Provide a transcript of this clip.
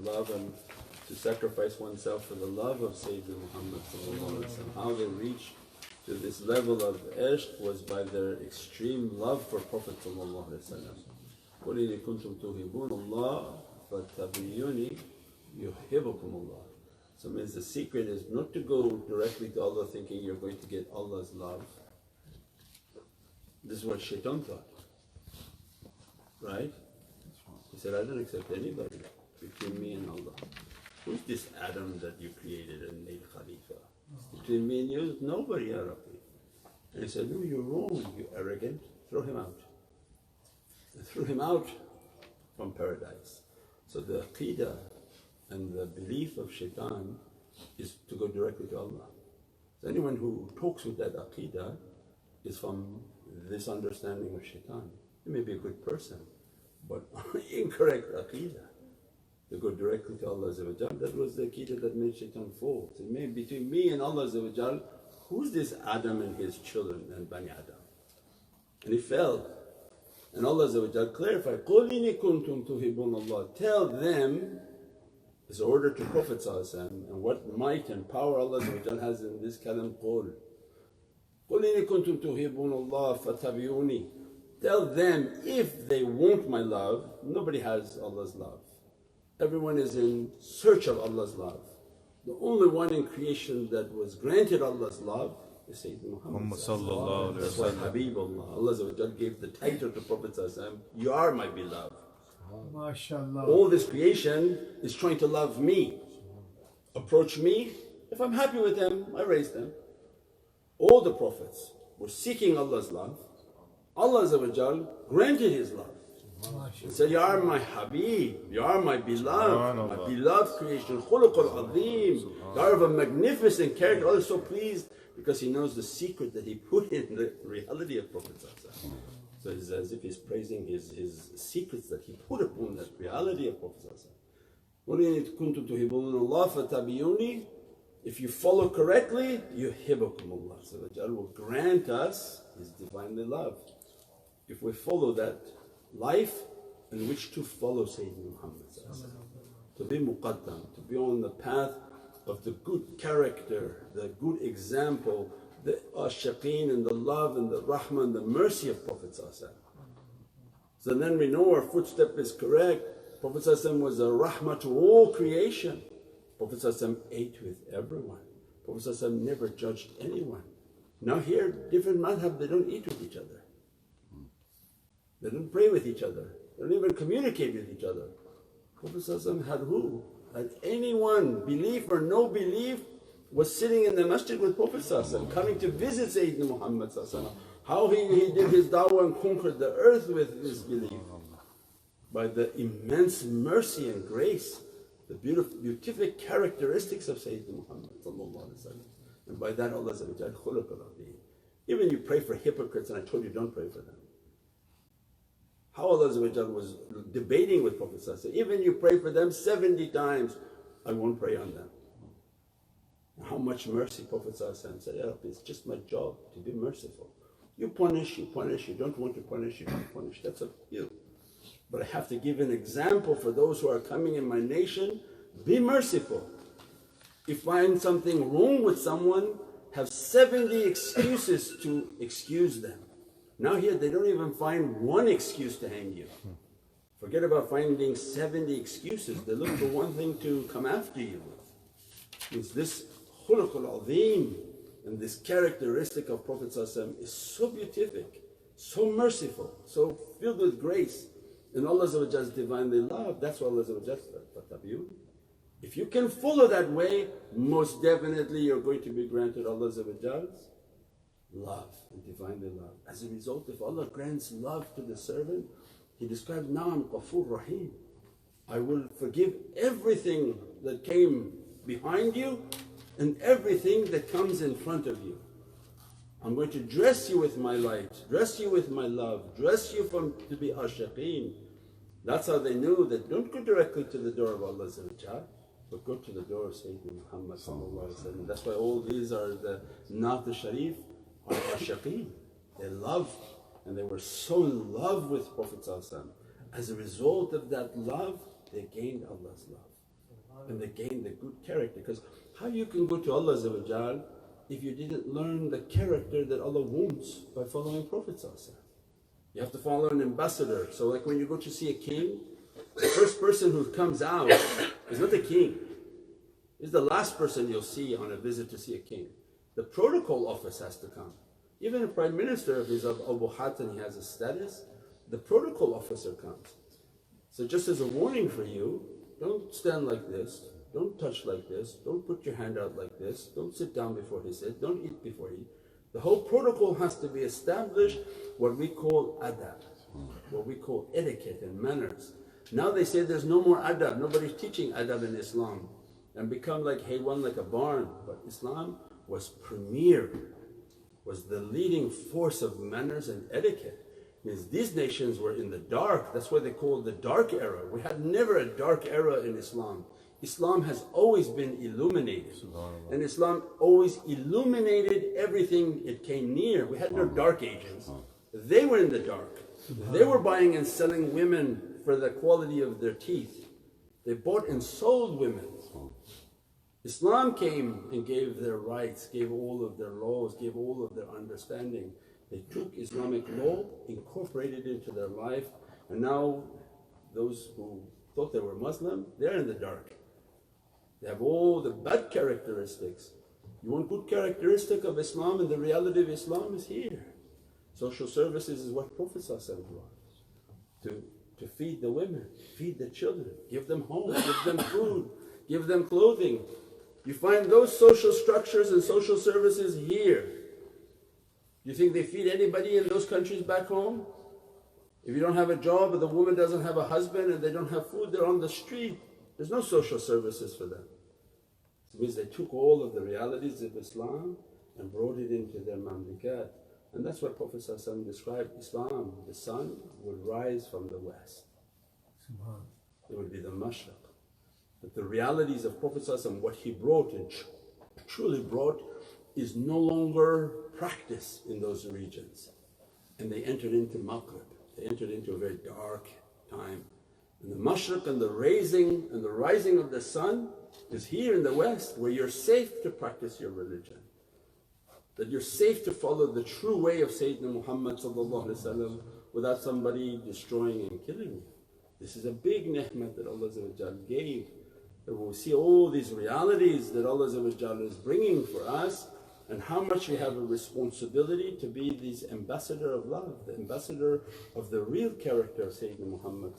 love and to sacrifice oneself for the love of Sayyidina Muhammad. How they reached to this level of ishq was by their extreme love for Prophet. قُلْ إِن كُنْتُمْ تُحِبُّونَ اللَّهَ فَاتَّبِعُونِي يُحْبِبْكُمُ اللَّهُ. So it means the secret is not to go directly to Allah thinking you're going to get Allah's love. This is what Shaitan thought, right? He said, I don't accept anybody between me and Allah. Who's this Adam that you created and made Khalifa? Between me and you, nobody, Ya Rabbi. And he said, no, you're wrong, you arrogant, throw him out. They threw him out from paradise. So the aqeedah and the belief of Shaitan is to go directly to Allah. So anyone who talks with that aqeedah is from this understanding of Shaitan. He may be a good person, but incorrect aqeedah. To go directly to Allah. That was the aqeedah that made Shaitan fall. So maybe between me and Allah, who's this Adam and his children and Bani Adam? And he fell. And Allah clarified, قُلْ إِنِ كُنْتُمْ تُحِبُّونَ اللَّهَ. Tell them, is an order to Prophet and what might and power Allah has in this kalam, قُلْ إِنِ كُنْتُمْ تُحِبُّونَ اللَّهَ فَاتَّبِعُونِي. Tell them if they want my love, nobody has Allah's love. Everyone is in search of Allah's love. The only one in creation that was granted Allah's love is Sayyidina Muhammad. That's why Habibullah, Allah gave the title to Prophet, you are my beloved. MashaAllah. All this creation is trying to love me, approach me. If I'm happy with them, I raise them. All the Prophets were seeking Allah's love. Allah granted His love. He said, you are my Habib, you are my beloved, my beloved creation, khuluqul azim. You are of a magnificent character. Allah is so pleased because He knows the secret that He put in the reality of Prophet. So it's as if He's praising his secrets that He put upon that reality of Prophet. If you follow correctly, yuhibbukumullah. So Allah will grant us His divinely love. If we follow that life in which to follow Sayyidina Muhammad, to be muqaddam, to be on the path of the good character, the good example, the ashaqeen and the love and the rahmah and the mercy of Prophet. So then we know our footstep is correct. Prophet was a rahmah to all creation. Prophet ate with everyone. Prophet never judged anyone. Now here different madhab, they don't eat with each other. They don't pray with each other. They don't even communicate with each other. Prophet had who? Had anyone, belief or no belief, was sitting in the masjid with Prophet coming to visit Sayyidina Muhammad. How he did his da'wah and conquered the earth with his belief. By the immense mercy and grace, the beautiful characteristics of Sayyidina Muhammad. And by that Allah khuluqul azim. Even you pray for hypocrites, and I told you don't pray for them. How Allah was debating with Prophet, even you pray for them 70 times, I won't pray on them. How much mercy Prophet said, Ya Rabbi, it's just my job to be merciful. You punish, you don't want to punish, you don't punish, that's up to you. But I have to give an example for those who are coming in my nation, be merciful. If you find something wrong with someone, have 70 excuses to excuse them. Now here they don't even find one excuse to hang you. Forget about finding 70 excuses, they look for one thing to come after you with. It's this khuluqul azim and this characteristic of Prophet is so beatific, so merciful, so filled with grace. And Allah's divinely love, that's what Allah said. If you can follow that way, most definitely you're going to be granted Allah's love and divinely love. As a result, if Allah grants love to the servant, He describes, now I'm Ghafur Rahim. I will forgive everything that came behind you and everything that comes in front of you. I'm going to dress you with my light, dress you with my love, dress you to be ashaqeen. That's how they knew that don't go directly to the door of Allah, but go to the door of Sayyidina Muhammad. That's why all these are the Naat al-Sharif are ashaqeen. They loved and they were so in love with Prophet. As a result of that love, they gained Allah's love. and they gain the good character. Because how you can go to Allah if you didn't learn the character that Allah wants by following Prophet. You have to follow an ambassador. So like when you go to see a king, the first person who comes out is not the king. It's the last person you'll see on a visit to see a king. The protocol office has to come. Even a prime minister, if he's of Abu Hatim, he has a status, the protocol officer comes. So just as a warning for you, don't stand like this, don't touch like this, don't put your hand out like this, don't sit down before he sits, don't eat before he. The whole protocol has to be established, what we call adab, what we call etiquette and manners. Now they say there's no more adab, nobody's teaching adab in Islam, and become like haywan, like a barn. But Islam was premier, was the leading force of manners and etiquette. Means these nations were in the dark, that's why they call it the dark era. We had never a dark era in Islam. Islam has always been illuminated, and Islam always illuminated everything it came near. We had no dark ages, they were in the dark. They were buying and selling women for the quality of their teeth. They bought and sold women. Islam came and gave their rights, gave all of their laws, gave all of their understanding. They took Islamic law, incorporated it into their life, and now those who thought they were Muslim, they're in the dark. They have all the bad characteristics. You want good characteristic of Islam, and the reality of Islam is here. Social services is what Prophet brought. To feed the women, feed the children, give them home, give them food, give them clothing. You find those social structures and social services here. You think they feed anybody in those countries back home? If you don't have a job, or the woman doesn't have a husband and they don't have food, they're on the street. There's no social services for them. It means they took all of the realities of Islam and brought it into their mamlikat. And that's what Prophet described Islam. The sun would rise from the west. It would be the mashriq. But the realities of Prophet what he brought and truly brought is no longer practiced in those regions. And they entered into Maghrib. They entered into a very dark time. And the mashriq and the rising of the sun is here in the west, where you're safe to practice your religion. That you're safe to follow the true way of Sayyidina Muhammad without somebody destroying and killing you. This is a big ni'mat that Allah gave. That when we see all these realities that Allah is bringing for us, and how much we have a responsibility to be this ambassador of love, the ambassador of the real character of Sayyidina Muhammad.